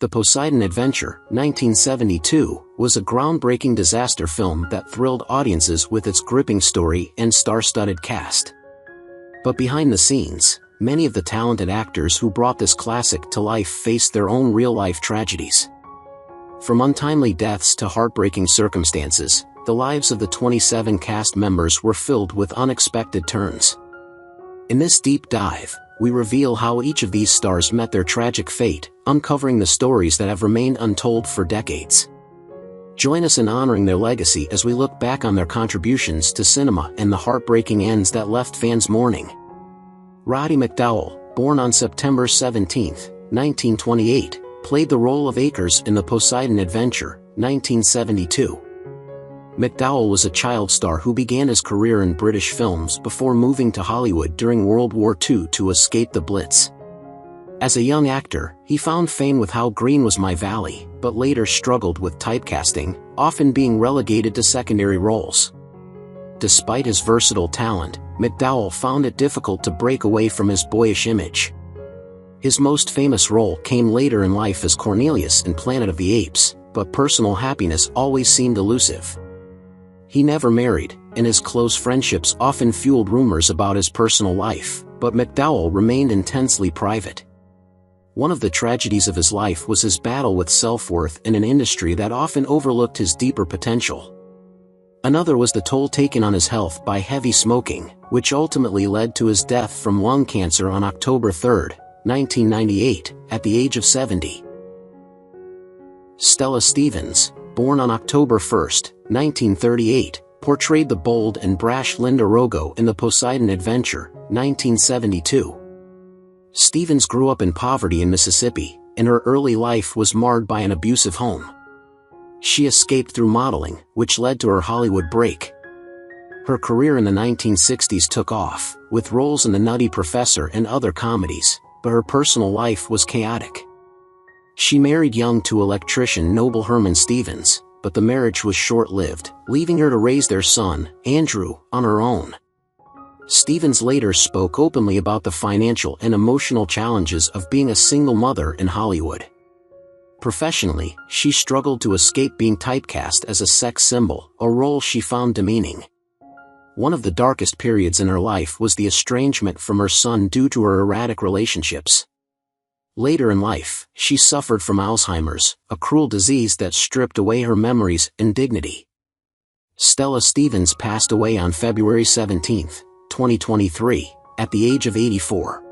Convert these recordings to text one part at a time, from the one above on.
The Poseidon Adventure, 1972, was a groundbreaking disaster film that thrilled audiences with its gripping story and star-studded cast. But behind the scenes, many of the talented actors who brought this classic to life faced their own real-life tragedies. From untimely deaths to heartbreaking circumstances, the lives of the 27 cast members were filled with unexpected turns. In this deep dive, we reveal how each of these stars met their tragic fate, uncovering the stories that have remained untold for decades. Join us in honoring their legacy as we look back on their contributions to cinema and the heartbreaking ends that left fans mourning. Rody McDow, born on September 17, 1928, played the role of Akers in The Poseidon Adventure, 1972. McDowell was a child star who began his career in British films before moving to Hollywood during World War II to escape the Blitz. As a young actor, he found fame with How Green Was My Valley, but later struggled with typecasting, often being relegated to secondary roles. Despite his versatile talent, McDowell found it difficult to break away from his boyish image. His most famous role came later in life as Cornelius in Planet of the Apes, but personal happiness always seemed elusive. He never married, and his close friendships often fueled rumors about his personal life, but McDowell remained intensely private. One of the tragedies of his life was his battle with self-worth in an industry that often overlooked his deeper potential. Another was the toll taken on his health by heavy smoking, which ultimately led to his death from lung cancer on October 3, 1998, at the age of 70. Stella Stevens, born on October 1, 1938, portrayed the bold and brash Linda Rogo in The Poseidon Adventure, 1972. Stevens grew up in poverty in Mississippi, and her early life was marred by an abusive home. She escaped through modeling, which led to her Hollywood break. Her career in the 1960s took off, with roles in The Nutty Professor and other comedies, but her personal life was chaotic. She married young to electrician Noble Herman Stevens, but the marriage was short-lived, leaving her to raise their son, Andrew, on her own. Stevens later spoke openly about the financial and emotional challenges of being a single mother in Hollywood. Professionally, she struggled to escape being typecast as a sex symbol, a role she found demeaning. One of the darkest periods in her life was the estrangement from her son due to her erratic relationships. Later in life, she suffered from Alzheimer's, a cruel disease that stripped away her memories and dignity. Stella Stevens passed away on February 17, 2023, at the age of 84.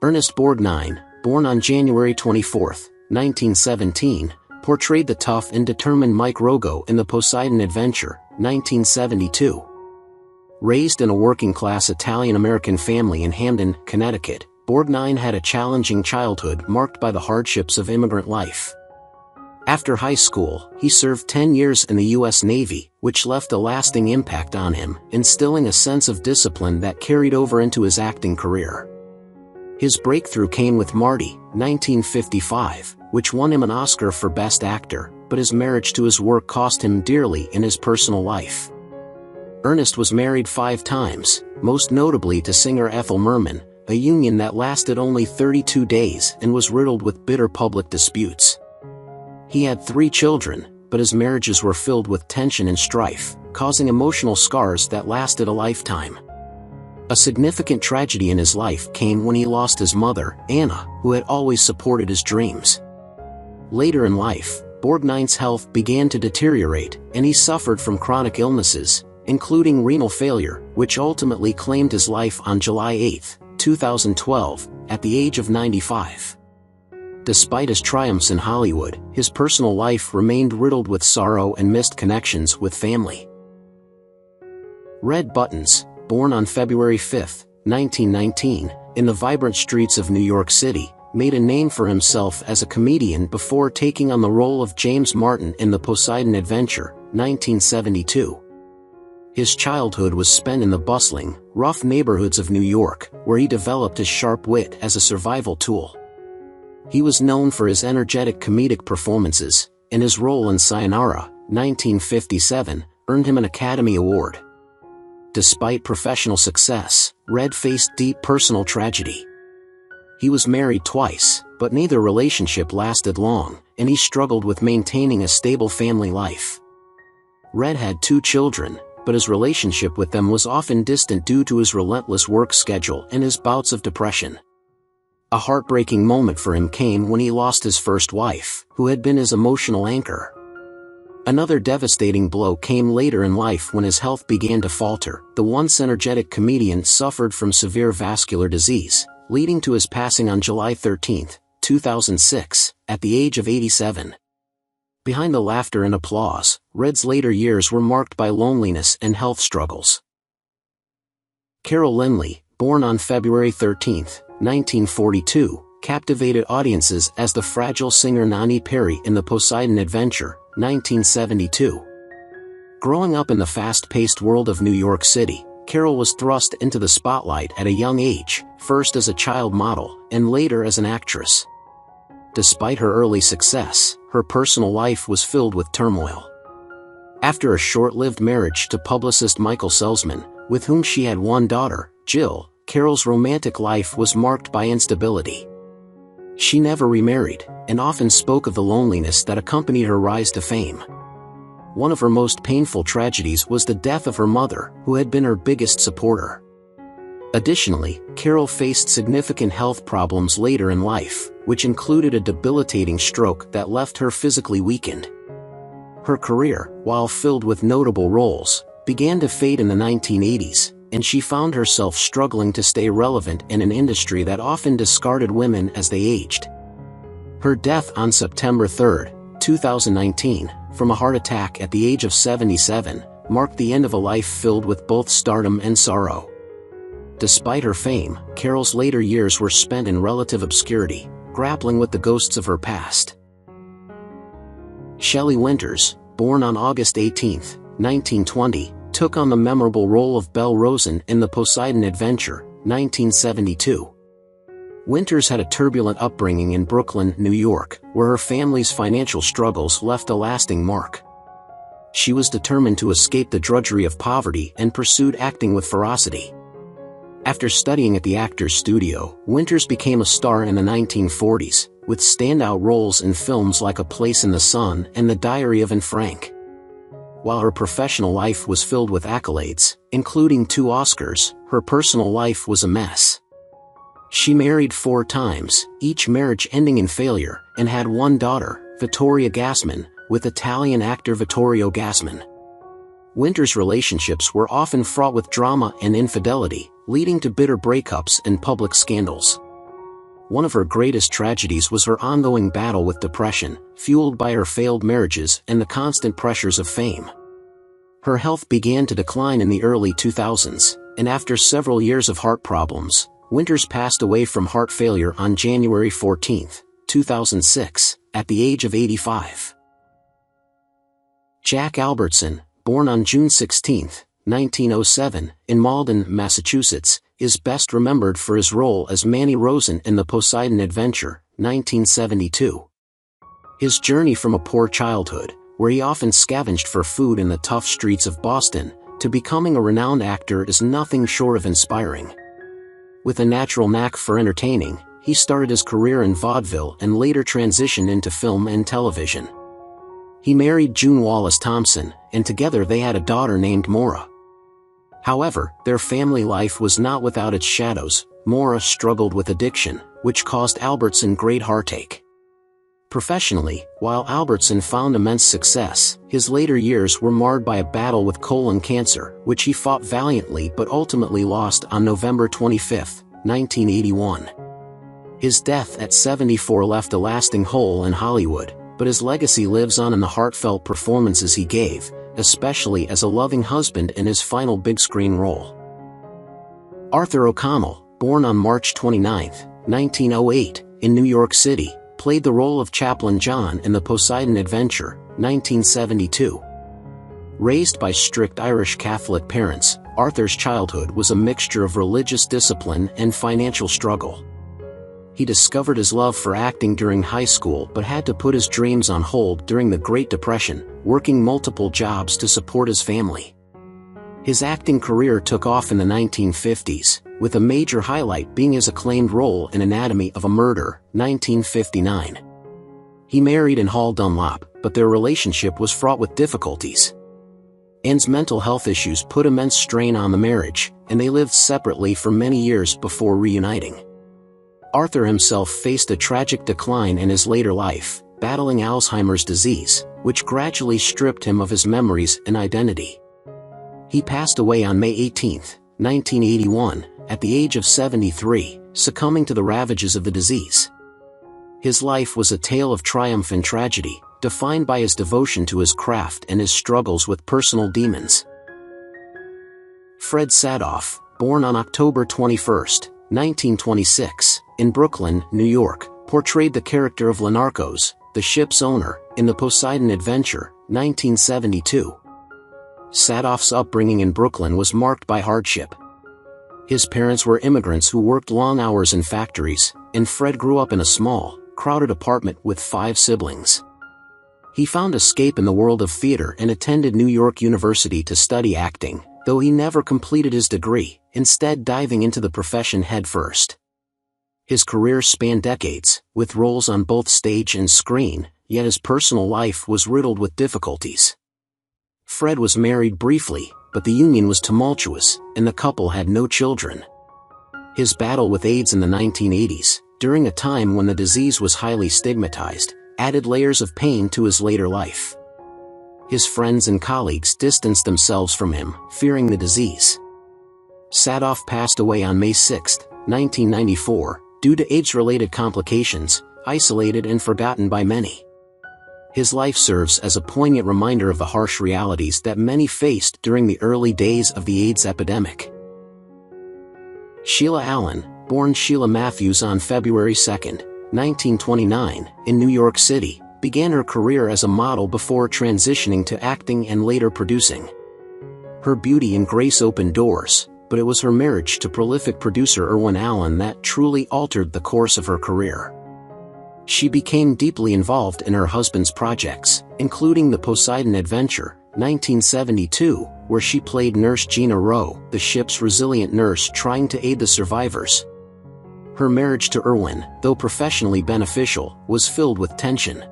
Ernest Borgnine, born on January 24, 1917, portrayed the tough and determined Mike Rogo in The Poseidon Adventure, 1972. Raised in a working-class Italian-American family in Hamden, Connecticut, Borgnine had a challenging childhood marked by the hardships of immigrant life. After high school, he served 10 years in the U.S. Navy, which left a lasting impact on him, instilling a sense of discipline that carried over into his acting career. His breakthrough came with Marty, 1955, which won him an Oscar for Best Actor, but his marriage to his work cost him dearly in his personal life. Ernest was married 5 times, most notably to singer Ethel Merman, a union that lasted only 32 days and was riddled with bitter public disputes. He had 3 children, but his marriages were filled with tension and strife, causing emotional scars that lasted a lifetime. A significant tragedy in his life came when he lost his mother, Anna, who had always supported his dreams. Later in life, Borgnine's health began to deteriorate, and he suffered from chronic illnesses, including renal failure, which ultimately claimed his life on July 8, 2012, at the age of 95. Despite his triumphs in Hollywood, his personal life remained riddled with sorrow and missed connections with family. Red Buttons, born on February 5, 1919, in the vibrant streets of New York City, made a name for himself as a comedian before taking on the role of James Martin in The Poseidon Adventure, 1972. His childhood was spent in the bustling, rough neighborhoods of New York, where he developed his sharp wit as a survival tool. He was known for his energetic comedic performances, and his role in Sayonara, 1957, earned him an Academy Award. Despite professional success, Red faced deep personal tragedy. He was married twice, but neither relationship lasted long, and he struggled with maintaining a stable family life. Red had 2 children, but his relationship with them was often distant due to his relentless work schedule and his bouts of depression. A heartbreaking moment for him came when he lost his first wife, who had been his emotional anchor. Another devastating blow came later in life when his health began to falter. The once energetic comedian suffered from severe vascular disease, leading to his passing on July 13, 2006, at the age of 87. Behind the laughter and applause, Red's later years were marked by loneliness and health struggles. Carol Lenley, born on February 13, 1942, captivated audiences as the fragile singer Nani Perry in the Poseidon Adventure, 1972. Growing up in the fast-paced world of New York City, Carol was thrust into the spotlight at a young age, first as a child model, and later as an actress. Despite her early success, her personal life was filled with turmoil. After a short-lived marriage to publicist Michael Selzman, with whom she had 1 daughter, Jill, Carol's romantic life was marked by instability. She never remarried, and often spoke of the loneliness that accompanied her rise to fame. One of her most painful tragedies was the death of her mother, who had been her biggest supporter. Additionally, Carol faced significant health problems later in life, which included a debilitating stroke that left her physically weakened. Her career, while filled with notable roles, began to fade in the 1980s, and she found herself struggling to stay relevant in an industry that often discarded women as they aged. Her death on September 3, 2019, from a heart attack at the age of 77, marked the end of a life filled with both stardom and sorrow. Despite her fame, Carol's later years were spent in relative obscurity, grappling with the ghosts of her past. Shelley Winters, born on August 18, 1920, took on the memorable role of Belle Rosen in the Poseidon Adventure, 1972. Winters had a turbulent upbringing in Brooklyn, New York, where her family's financial struggles left a lasting mark. She was determined to escape the drudgery of poverty and pursued acting with ferocity. After studying at the Actors Studio, Winters became a star in the 1940s, with standout roles in films like A Place in the Sun and The Diary of Anne Frank. While her professional life was filled with accolades, including 2 Oscars, her personal life was a mess. She married 4 times, each marriage ending in failure, and had 1 daughter, Vittoria Gassman, with Italian actor Vittorio Gassman. Winters' relationships were often fraught with drama and infidelity, leading to bitter breakups and public scandals. One of her greatest tragedies was her ongoing battle with depression, fueled by her failed marriages and the constant pressures of fame. Her health began to decline in the early 2000s, and after several years of heart problems, Winters passed away from heart failure on January 14, 2006, at the age of 85. Jack Albertson, born on June 16, 1907, in Malden, Massachusetts, is best remembered for his role as Manny Rosen in the Poseidon Adventure, 1972. His journey from a poor childhood, where he often scavenged for food in the tough streets of Boston, to becoming a renowned actor is nothing short of inspiring. With a natural knack for entertaining, he started his career in vaudeville and later transitioned into film and television. He married June Wallace Thompson, and together they had a daughter named Maura. However, their family life was not without its shadows. Maura struggled with addiction, which caused Albertson great heartache. Professionally, while Albertson found immense success, his later years were marred by a battle with colon cancer, which he fought valiantly but ultimately lost on November 25, 1981. His death at 74 left a lasting hole in Hollywood, but his legacy lives on in the heartfelt performances he gave, especially as a loving husband in his final big-screen role. Arthur O'Connell, born on March 29, 1908, in New York City, played the role of Chaplain John in the Poseidon Adventure, 1972. Raised by strict Irish Catholic parents, Arthur's childhood was a mixture of religious discipline and financial struggle. He discovered his love for acting during high school but had to put his dreams on hold during the Great Depression, working multiple jobs to support his family. His acting career took off in the 1950s, with a major highlight being his acclaimed role in Anatomy of a Murder, 1959. He married Anne Hall Dunlop, but their relationship was fraught with difficulties. Anne's mental health issues put immense strain on the marriage, and they lived separately for many years before reuniting. Arthur himself faced a tragic decline in his later life, battling Alzheimer's disease, which gradually stripped him of his memories and identity. He passed away on May 18, 1981, at the age of 73, succumbing to the ravages of the disease. His life was a tale of triumph and tragedy, defined by his devotion to his craft and his struggles with personal demons. Fred Sadoff, born on October 21, 1926, in Brooklyn, New York, portrayed the character of Lenarkos, the ship's owner, in the Poseidon Adventure, 1972. Sadoff's upbringing in Brooklyn was marked by hardship. His parents were immigrants who worked long hours in factories, and Fred grew up in a small, crowded apartment with 5 siblings. He found escape in the world of theater and attended New York University to study acting, though he never completed his degree, instead diving into the profession headfirst. His career spanned decades, with roles on both stage and screen, yet his personal life was riddled with difficulties. Fred was married briefly, but the union was tumultuous, and the couple had no children. His battle with AIDS in the 1980s, during a time when the disease was highly stigmatized, added layers of pain to his later life. His friends and colleagues distanced themselves from him, fearing the disease. Sadoff passed away on May 6, 1994, due to AIDS-related complications, isolated and forgotten by many. His life serves as a poignant reminder of the harsh realities that many faced during the early days of the AIDS epidemic. Sheila Allen, born Sheila Matthews on February 2, 1929, in New York City, began her career as a model before transitioning to acting and later producing. Her beauty and grace opened doors, but it was her marriage to prolific producer Irwin Allen that truly altered the course of her career. She became deeply involved in her husband's projects, including the Poseidon Adventure, 1972, where she played Nurse Gina Rowe, the ship's resilient nurse trying to aid the survivors. Her marriage to Irwin, though professionally beneficial, was filled with tension.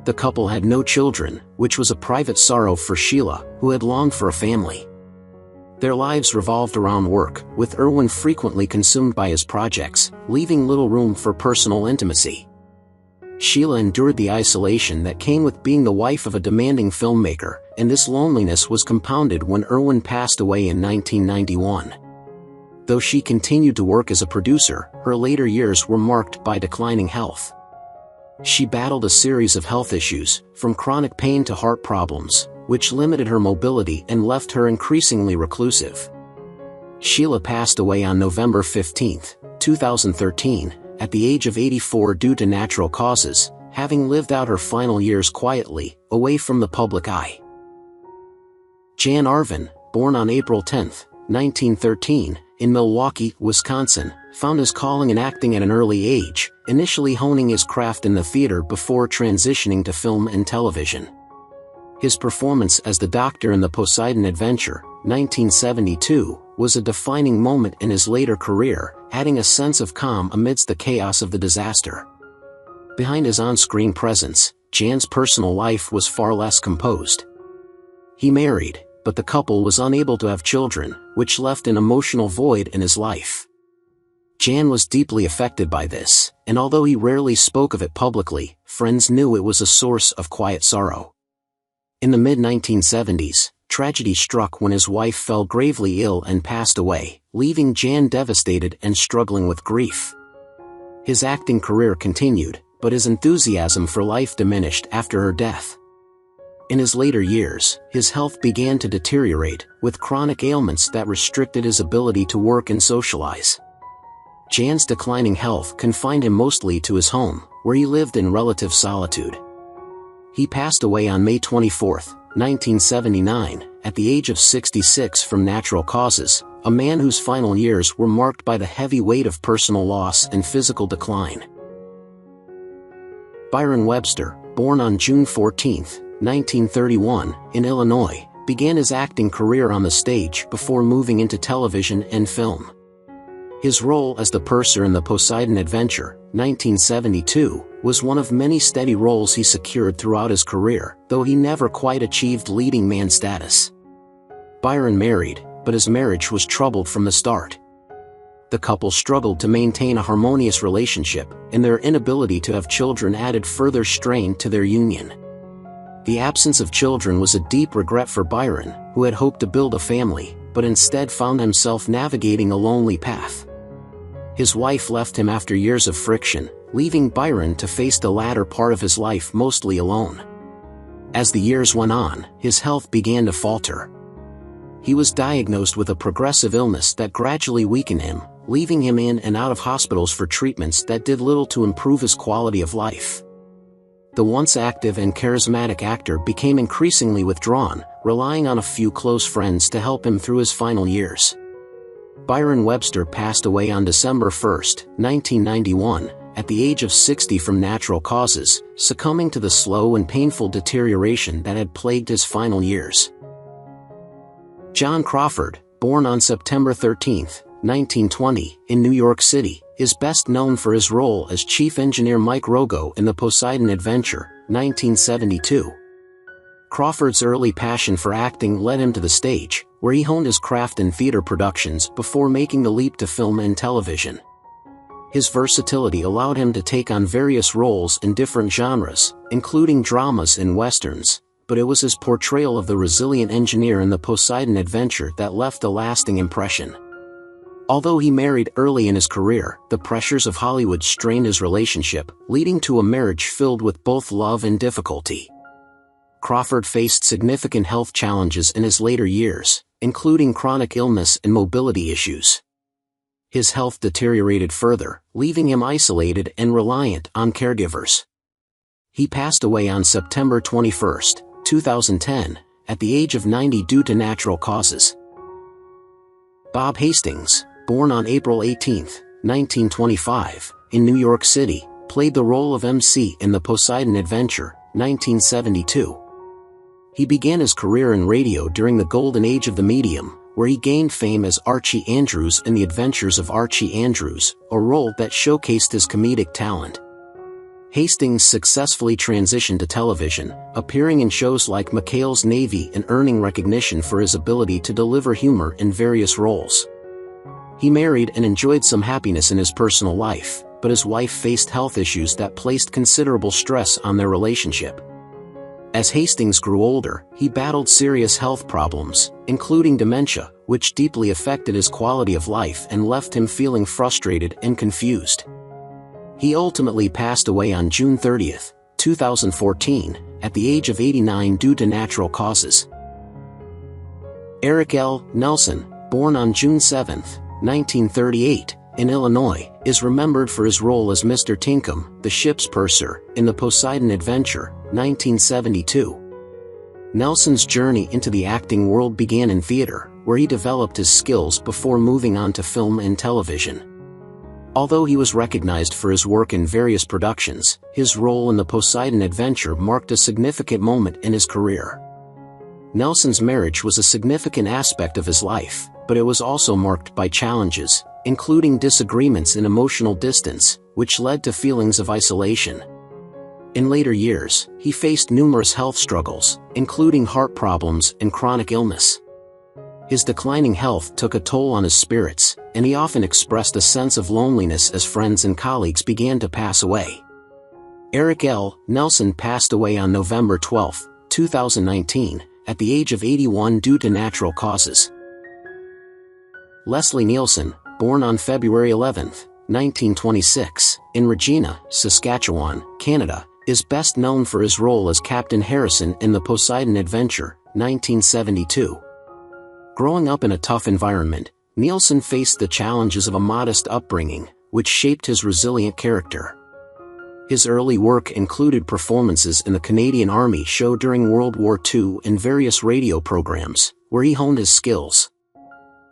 The couple had no children, which was a private sorrow for Sheila, who had longed for a family. Their lives revolved around work, with Irwin frequently consumed by his projects, leaving little room for personal intimacy. Sheila endured the isolation that came with being the wife of a demanding filmmaker, and this loneliness was compounded when Irwin passed away in 1991. Though she continued to work as a producer, her later years were marked by declining health. She battled a series of health issues, from chronic pain to heart problems, which limited her mobility and left her increasingly reclusive. Sheila passed away on November 15, 2013, at the age of 84 due to natural causes, having lived out her final years quietly, away from the public eye. Jan Arvin, born on April 10, 1913, in Milwaukee, Wisconsin, found his calling in acting at an early age, initially honing his craft in the theater before transitioning to film and television. His performance as the Doctor in the Poseidon Adventure, 1972, was a defining moment in his later career, adding a sense of calm amidst the chaos of the disaster. Behind his on-screen presence, Jan's personal life was far less composed. He married, but the couple was unable to have children, which left an emotional void in his life. Jan was deeply affected by this, and although he rarely spoke of it publicly, friends knew it was a source of quiet sorrow. In the mid-1970s, tragedy struck when his wife fell gravely ill and passed away, leaving Jan devastated and struggling with grief. His acting career continued, but his enthusiasm for life diminished after her death. In his later years, his health began to deteriorate, with chronic ailments that restricted his ability to work and socialize. Jan's declining health confined him mostly to his home, where he lived in relative solitude. He passed away on May 24, 1979, at the age of 66 from natural causes, a man whose final years were marked by the heavy weight of personal loss and physical decline. Byron Webster, born on June 14, 1931, in Illinois, began his acting career on the stage before moving into television and film. His role as the purser in the Poseidon Adventure, 1972, was one of many steady roles he secured throughout his career, though he never quite achieved leading man status. Byron married, but his marriage was troubled from the start. The couple struggled to maintain a harmonious relationship, and their inability to have children added further strain to their union. The absence of children was a deep regret for Byron, who had hoped to build a family, but instead found himself navigating a lonely path. His wife left him after years of friction, leaving Byron to face the latter part of his life mostly alone. As the years went on, his health began to falter. He was diagnosed with a progressive illness that gradually weakened him, leaving him in and out of hospitals for treatments that did little to improve his quality of life. The once active and charismatic actor became increasingly withdrawn, relying on a few close friends to help him through his final years. Byron Webster passed away on December 1, 1991, at the age of 60 from natural causes, succumbing to the slow and painful deterioration that had plagued his final years. John Crawford, born on September 13, 1920, in New York City, is best known for his role as Chief Engineer Mike Rogo in the Poseidon Adventure, 1972. Crawford's early passion for acting led him to the stage, where he honed his craft in theater productions before making the leap to film and television. His versatility allowed him to take on various roles in different genres, including dramas and westerns, but it was his portrayal of the resilient engineer in the Poseidon Adventure that left a lasting impression. Although he married early in his career, the pressures of Hollywood strained his relationship, leading to a marriage filled with both love and difficulty. Crawford faced significant health challenges in his later years, including chronic illness and mobility issues. His health deteriorated further, leaving him isolated and reliant on caregivers. He passed away on September 21, 2010, at the age of 90 due to natural causes. Bob Hastings, born on April 18, 1925, in New York City, played the role of MC in the Poseidon Adventure, 1972. He began his career in radio during the golden age of the medium, where he gained fame as Archie Andrews in The Adventures of Archie Andrews, a role that showcased his comedic talent. Hastings successfully transitioned to television, appearing in shows like McHale's Navy and earning recognition for his ability to deliver humor in various roles. He married and enjoyed some happiness in his personal life, but his wife faced health issues that placed considerable stress on their relationship. As Hastings grew older, he battled serious health problems, including dementia, which deeply affected his quality of life and left him feeling frustrated and confused. He ultimately passed away on June 30, 2014, at the age of 89 due to natural causes. Eric L. Nelson, born on June 7, 1938, in Illinois, is remembered for his role as Mr. Tinkham, the ship's purser, in the Poseidon Adventure, 1972. Nelson's journey into the acting world began in theater, where he developed his skills before moving on to film and television. Although he was recognized for his work in various productions, his role in the Poseidon Adventure marked a significant moment in his career. Nelson's marriage was a significant aspect of his life, but it was also marked by challenges, including disagreements and emotional distance, which led to feelings of isolation. In later years, he faced numerous health struggles, including heart problems and chronic illness. His declining health took a toll on his spirits, and he often expressed a sense of loneliness as friends and colleagues began to pass away. Eric L. Nelson passed away on November 12, 2019, at the age of 81 due to natural causes. Lesley Neil, born on February 11, 1926, in Regina, Saskatchewan, Canada, is best known for his role as Captain Harrison in the Poseidon Adventure, 1972. Growing up in a tough environment, Nielsen faced the challenges of a modest upbringing, which shaped his resilient character. His early work included performances in the Canadian Army show during World War II and various radio programs, where he honed his skills.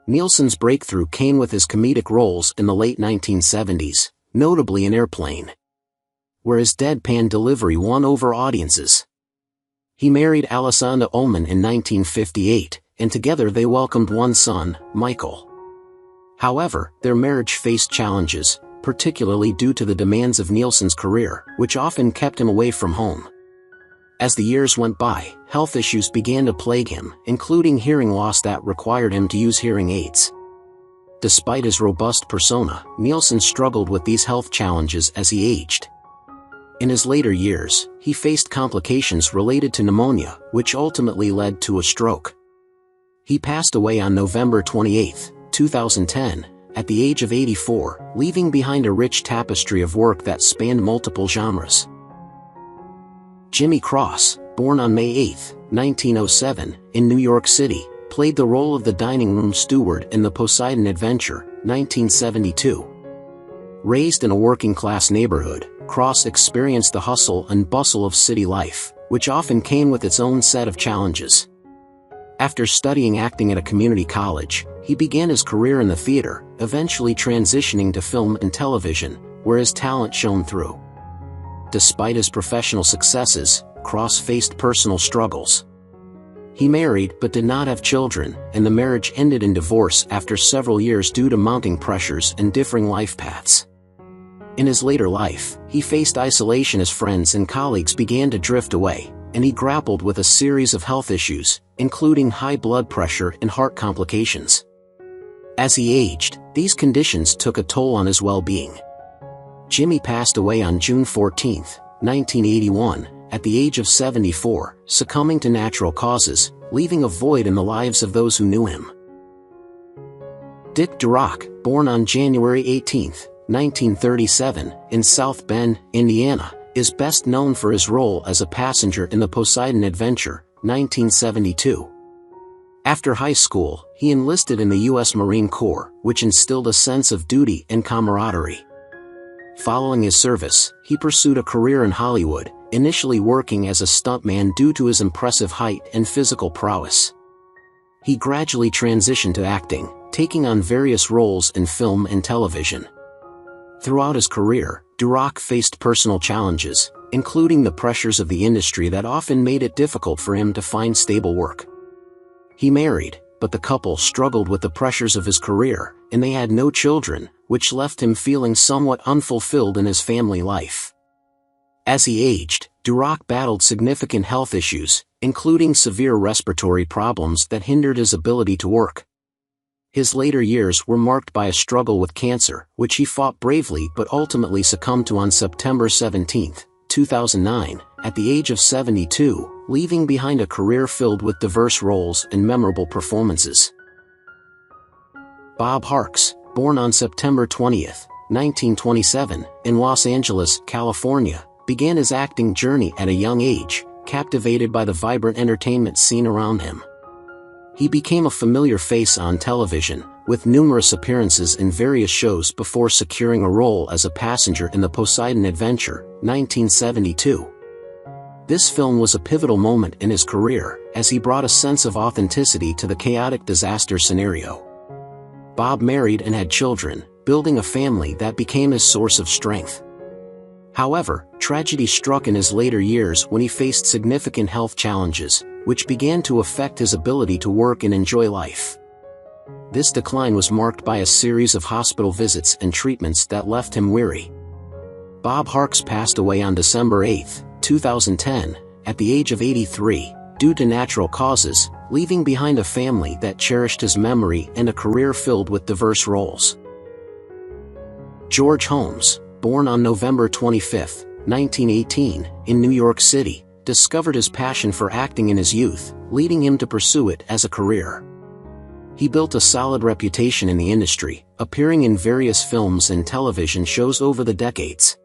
Nielsen's breakthrough came with his comedic roles in the late 1970s, notably in Airplane, where his deadpan delivery won over audiences. He married Alessandra Ullman in 1958, and together they welcomed one son, Michael. However, their marriage faced challenges, particularly due to the demands of Nielsen's career, which often kept him away from home. As the years went by, health issues began to plague him, including hearing loss that required him to use hearing aids. Despite his robust persona, Nielsen struggled with these health challenges as he aged. In his later years, he faced complications related to pneumonia, which ultimately led to a stroke. He passed away on November 28, 2010, at the age of 84, leaving behind a rich tapestry of work that spanned multiple genres. Jimmy Cross, born on May 8, 1907, in New York City, played the role of the dining room steward in the Poseidon Adventure, 1972. Raised in a working-class neighborhood, Cross experienced the hustle and bustle of city life, which often came with its own set of challenges. After studying acting at a community college, he began his career in the theater, eventually transitioning to film and television, where his talent shone through. Despite his professional successes, Cross faced personal struggles. He married but did not have children, and the marriage ended in divorce after several years due to mounting pressures and differing life paths. In his later life, he faced isolation as friends and colleagues began to drift away, and he grappled with a series of health issues, including high blood pressure and heart complications. As he aged, these conditions took a toll on his well-being. Jimmy passed away on June 14, 1981, at the age of 74, succumbing to natural causes, leaving a void in the lives of those who knew him. Dick Durock, born on January 18, 1937, in South Bend, Indiana, is best known for his role as a passenger in the Poseidon Adventure, 1972. After high school, he enlisted in the U.S. Marine Corps, which instilled a sense of duty and camaraderie. Following his service, he pursued a career in Hollywood, initially working as a stuntman due to his impressive height and physical prowess. He gradually transitioned to acting, taking on various roles in film and television. Throughout his career, Durock faced personal challenges, including the pressures of the industry that often made it difficult for him to find stable work. He married, but the couple struggled with the pressures of his career, and they had no children, which left him feeling somewhat unfulfilled in his family life. As he aged, Durock battled significant health issues, including severe respiratory problems that hindered his ability to work. His later years were marked by a struggle with cancer, which he fought bravely but ultimately succumbed to on September 17, 2009, at the age of 72, leaving behind a career filled with diverse roles and memorable performances. Bob Harks, born on September 20, 1927, in Los Angeles, California, began his acting journey at a young age, captivated by the vibrant entertainment scene around him. He became a familiar face on television, with numerous appearances in various shows before securing a role as a passenger in the Poseidon Adventure, 1972. This film was a pivotal moment in his career, as he brought a sense of authenticity to the chaotic disaster scenario. Bob married and had children, building a family that became his source of strength. However, tragedy struck in his later years when he faced significant health challenges, which began to affect his ability to work and enjoy life. This decline was marked by a series of hospital visits and treatments that left him weary. Bob Harks passed away on December 8, 2010, at the age of 83, due to natural causes, leaving behind a family that cherished his memory and a career filled with diverse roles. George Holmes, born on November 25, 1918, in New York City, discovered his passion for acting in his youth, leading him to pursue it as a career. He built a solid reputation in the industry, appearing in various films and television shows over the decades.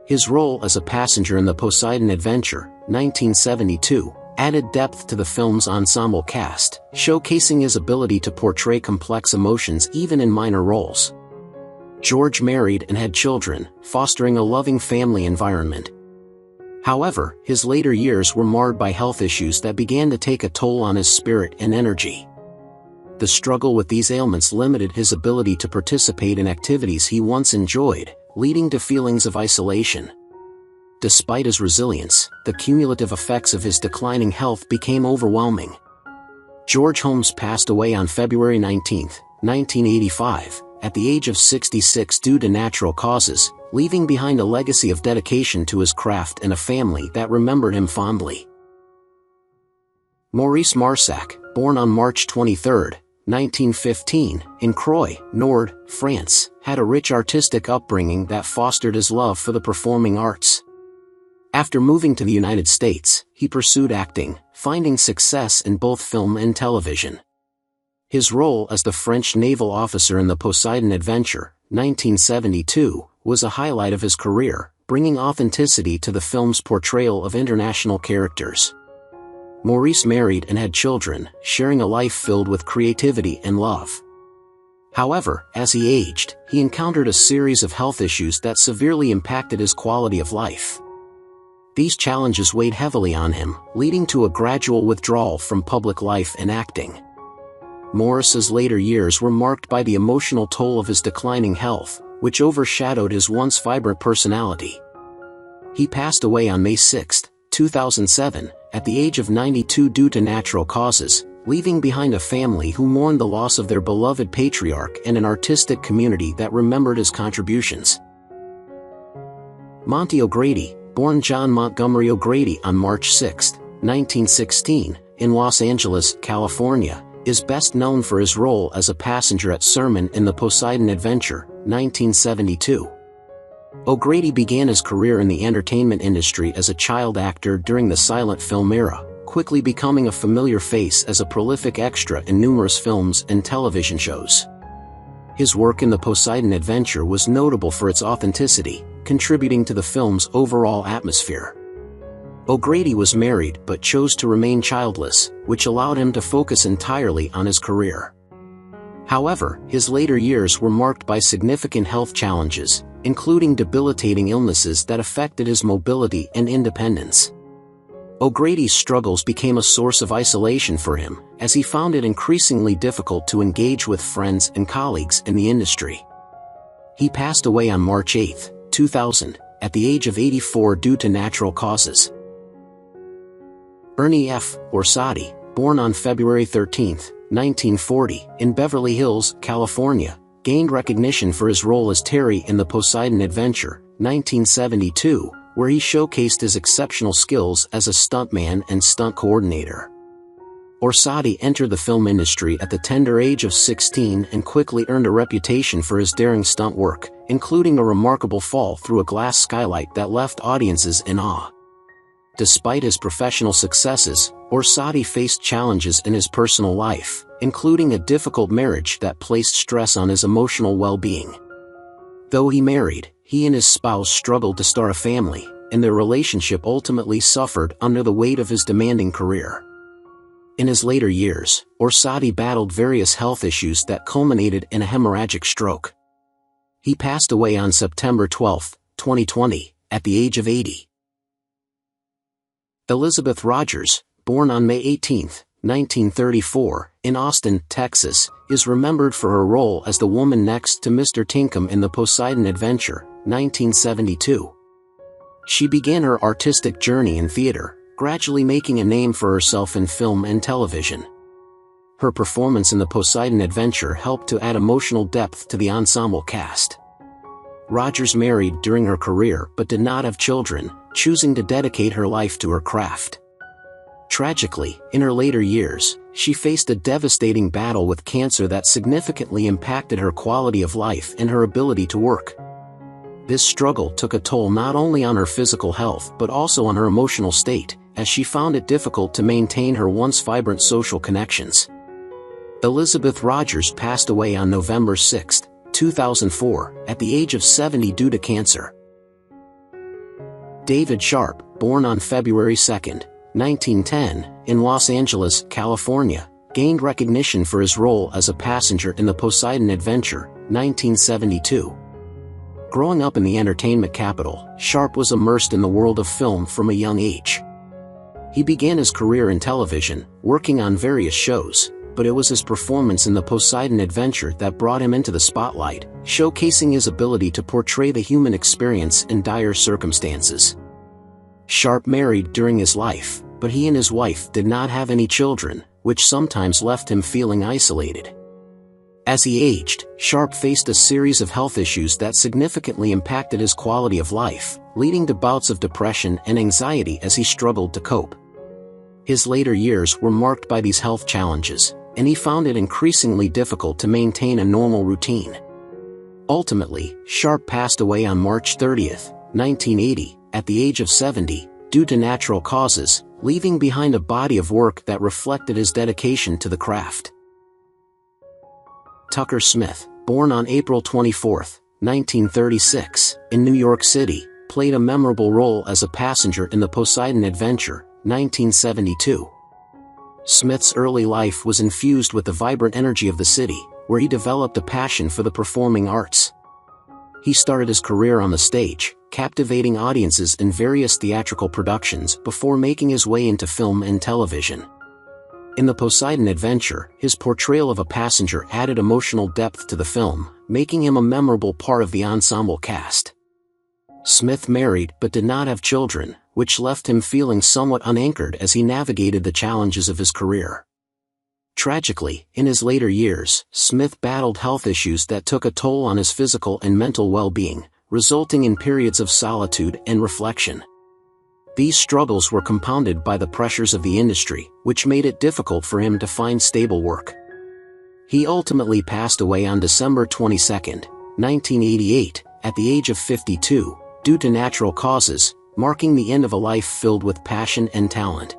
His role as a passenger in the Poseidon Adventure, 1972, added depth to the film's ensemble cast, showcasing his ability to portray complex emotions even in minor roles. George married and had children, fostering a loving family environment. However, his later years were marred by health issues that began to take a toll on his spirit and energy. The struggle with these ailments limited his ability to participate in activities he once enjoyed, leading to feelings of isolation. Despite his resilience, the cumulative effects of his declining health became overwhelming. George Holmes passed away on February 19, 1985, at the age of 66 due to natural causes, leaving behind a legacy of dedication to his craft and a family that remembered him fondly. Maurice Marac, born on March 23, 1915, in Croy, Nord, France, had a rich artistic upbringing that fostered his love for the performing arts. After moving to the United States, he pursued acting, finding success in both film and television. His role as the French naval officer in the Poseidon Adventure, 1972, was a highlight of his career, bringing authenticity to the film's portrayal of international characters. Maurice married and had children, sharing a life filled with creativity and love. However, as he aged, he encountered a series of health issues that severely impacted his quality of life. These challenges weighed heavily on him, leading to a gradual withdrawal from public life and acting. Maurice's later years were marked by the emotional toll of his declining health, which overshadowed his once vibrant personality. He passed away on May 6, 2007, at the age of 92 due to natural causes, leaving behind a family who mourned the loss of their beloved patriarch and an artistic community that remembered his contributions. Monty OGrady, born John Montgomery OGrady on March 6, 1916, in Los Angeles, California, is best known for his role as a passenger at Sermon in the Poseidon Adventure, 1972. OGrady began his career in the entertainment industry as a child actor during the silent film era, quickly becoming a familiar face as a prolific extra in numerous films and television shows. His work in the Poseidon Adventure was notable for its authenticity, contributing to the film's overall atmosphere. OGrady was married but chose to remain childless, which allowed him to focus entirely on his career. However, his later years were marked by significant health challenges, including debilitating illnesses that affected his mobility and independence. OGrady's struggles became a source of isolation for him, as he found it increasingly difficult to engage with friends and colleagues in the industry. He passed away on March 8, 2000, at the age of 84 due to natural causes. Ernie F Oradi, born on February 13, 1940, in Beverly Hills, California, gained recognition for his role as Terry in the Poseidon Adventure, 1972, where he showcased his exceptional skills as a stuntman and stunt coordinator. Oradi entered the film industry at the tender age of 16 and quickly earned a reputation for his daring stunt work, including a remarkable fall through a glass skylight that left audiences in awe. Despite his professional successes, Oradi faced challenges in his personal life, including a difficult marriage that placed stress on his emotional well-being. Though he married, he and his spouse struggled to start a family, and their relationship ultimately suffered under the weight of his demanding career. In his later years, Oradi battled various health issues that culminated in a hemorrhagic stroke. He passed away on September 12, 2020, at the age of 80. Elizabeth Rogers, born on May 18, 1934, in Austin, Texas, is remembered for her role as the woman next to Mr. Tinkham in the Poseidon Adventure, 1972. She began her artistic journey in theater, gradually making a name for herself in film and television. Her performance in the Poseidon Adventure helped to add emotional depth to the ensemble cast. Rogers married during her career but did not have children, choosing to dedicate her life to her craft. Tragically, in her later years, she faced a devastating battle with cancer that significantly impacted her quality of life and her ability to work. This struggle took a toll not only on her physical health but also on her emotional state, as she found it difficult to maintain her once vibrant social connections. Elizabeth Rogers passed away on November 6, 2004, at the age of 70 due to cancer. David Sharp, born on February 2, 1910, in Los Angeles, California, gained recognition for his role as a passenger in the Poseidon Adventure, 1972. Growing up in the entertainment capital, Sharp was immersed in the world of film from a young age. He began his career in television, working on various shows, but it was his performance in the Poseidon Adventure that brought him into the spotlight, showcasing his ability to portray the human experience in dire circumstances. Sharp married during his life, but he and his wife did not have any children, which sometimes left him feeling isolated. As he aged, Sharp faced a series of health issues that significantly impacted his quality of life, leading to bouts of depression and anxiety as he struggled to cope. His later years were marked by these health challenges, and he found it increasingly difficult to maintain a normal routine. Ultimately, Sharp passed away on March 30, 1980, at the age of 70, due to natural causes, leaving behind a body of work that reflected his dedication to the craft. Tucker Smith, born on April 24, 1936, in New York City, played a memorable role as a passenger in the Poseidon Adventure, 1972. Smith's early life was infused with the vibrant energy of the city, where he developed a passion for the performing arts. He started his career on the stage, captivating audiences in various theatrical productions before making his way into film and television. In the Poseidon Adventure, his portrayal of a passenger added emotional depth to the film, making him a memorable part of the ensemble cast. Smith married but did not have children, which left him feeling somewhat unanchored as he navigated the challenges of his career. Tragically, in his later years, Smith battled health issues that took a toll on his physical and mental well-being, resulting in periods of solitude and reflection. These struggles were compounded by the pressures of the industry, which made it difficult for him to find stable work. He ultimately passed away on December 22, 1988, at the age of 52, due to natural causes, marking the end of a life filled with passion and talent.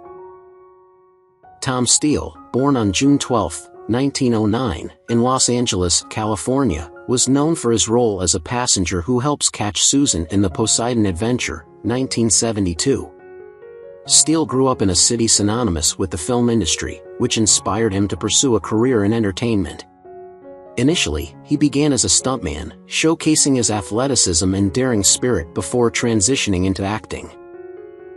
Tom Steele, born on June 12, 1909, in Los Angeles, California, was known for his role as a passenger who helps catch Susan in the Poseidon Adventure, 1972. Steele grew up in a city synonymous with the film industry, which inspired him to pursue a career in entertainment. Initially, he began as a stuntman, showcasing his athleticism and daring spirit before transitioning into acting.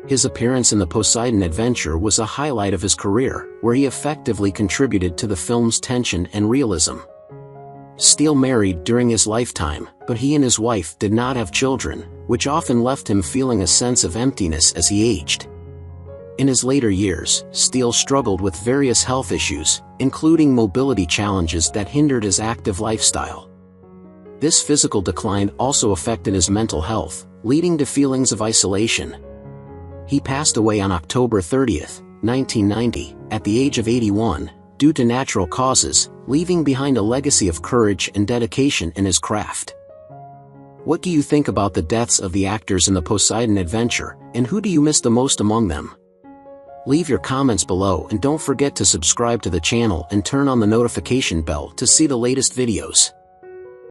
His appearance in the Poseidon Adventure was a highlight of his career, where he effectively contributed to the film's tension and realism. Steele married during his lifetime, but he and his wife did not have children, which often left him feeling a sense of emptiness as he aged. In his later years, Steele struggled with various health issues, including mobility challenges that hindered his active lifestyle. This physical decline also affected his mental health, leading to feelings of isolation. He passed away on October 30, 1990, at the age of 81, due to natural causes, leaving behind a legacy of courage and dedication in his craft. What do you think about the deaths of the actors in the Poseidon Adventure, and who do you miss the most among them? Leave your comments below and don't forget to subscribe to the channel and turn on the notification bell to see the latest videos.